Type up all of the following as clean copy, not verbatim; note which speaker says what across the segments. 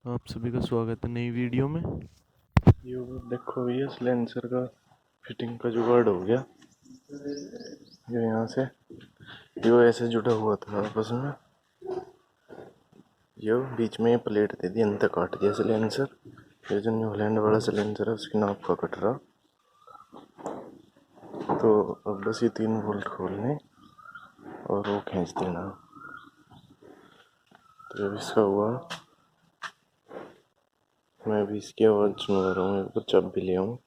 Speaker 1: आप सभी का स्वागत है नई वीडियो में।
Speaker 2: ये देखो भैया सिलेंसर का फिटिंग का जुगाड़ हो गया। ये यहाँ से यो ऐसे जुड़ा हुआ था आपस में, यो बीच में प्लेट दे दी, अंत काट दिया सिलेंसर। ये जो हॉलैंड वाला सिलेंसर है उसकी नाप का कट रहा। तो अब बस ये 3 बोल्ट खोलने और वो खींच देना। तो जब इसका हुआ मैं अभी इसकी आवाज़ सुनवा रहा हूँ, एक चाबी भी ले आऊँ।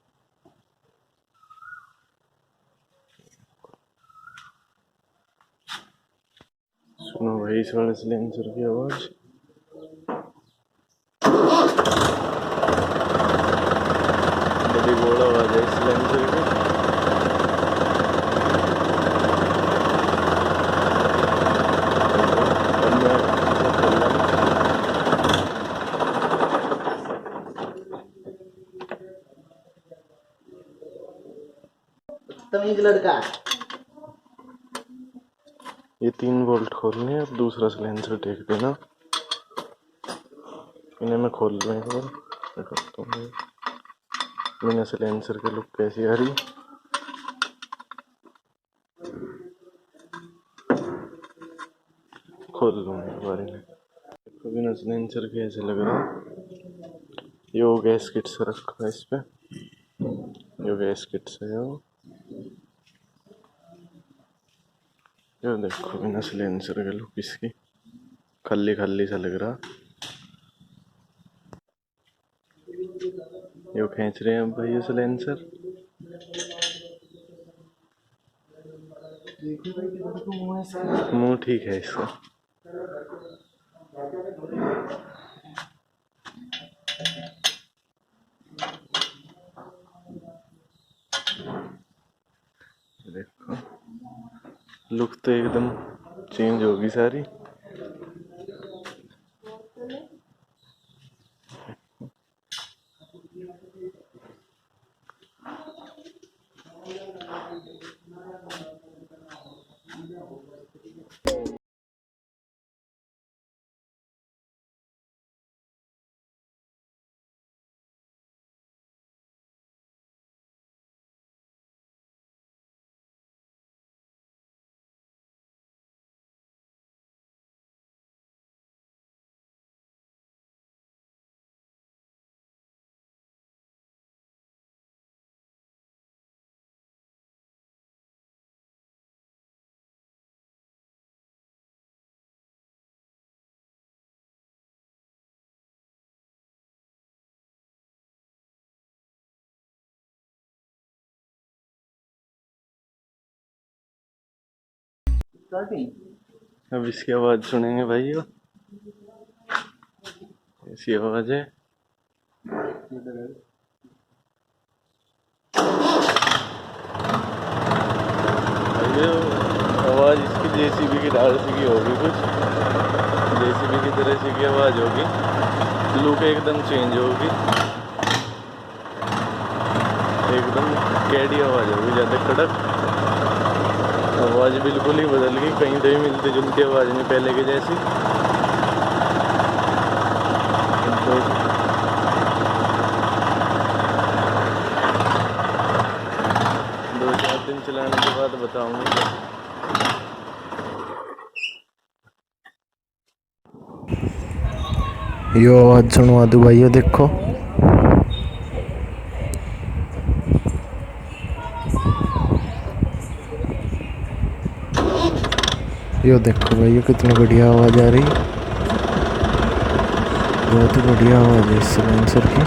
Speaker 2: सुनो भाई इस वाले सिलेंसर की आवाज़। बड़ी बोल आवाज़ है सिलेंसर की।
Speaker 3: लड़का
Speaker 2: ये 3 बोल्ट खोलने और दूसरा सिलेंसर टेक देना। इन्हें मैं खोल लूँ एक बार, दिखाता हूँ मैंने सिलेंसर की लुक कैसी आ रही। खोल लूँ एक बार इन्हें। देखो बिना सिलेंसर के ऐसे लग रहा। ये गैस किट से रखा है इस पे, ये गैस किट से है वो। ये देखो बिना सिलेंसर के लुक इसकी खाली खाली सा लग रहा। ये खींच रहे हैं भाई ये सिलेंसर। मुंह ठीक है इसका। देखो लुक तो एकदम चेंज होगी सारी। अब इसकी आवाज सुनेंगे भाई। ऐसी आवाज है। आवाज इसकी जेसीबी की डाल सी की होगी, कुछ जेसीबी की तरह से की आवाज होगी। लुक एकदम चेंज होगी, एकदम कैडी आवाज होगी, ज्यादा कड़क आवाज बिल्कुल ही बदल गई। कहीं कहीं मिलती जुलती आवाज नहीं पहले की जैसी। दो चार दिन चलाने के बाद बताऊंगा।
Speaker 3: यो आवाज सुनवा दो भाई, देखो यो देखो भाई ये कितनी बढ़िया आवाज आ रही, बहुत ही बढ़िया आवाज है इस सिलेंसर की।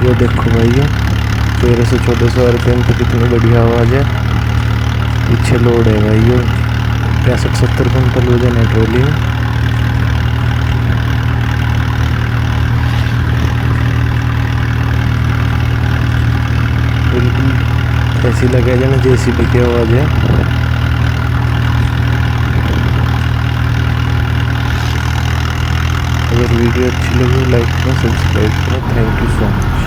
Speaker 3: ये देखो भाई 13 से 1400 RPM पे कितनी बढ़िया आवाज है। पीछे लोड है भाई, ये 65-70 कुंटल वजन है ट्रॉली में। बिल्कुल ऐसी लगे जैसे जेसीबी की आवाज है। अगर वीडियो अच्छी लगी लाइक करें, सब्सक्राइब करें। Thank you so much.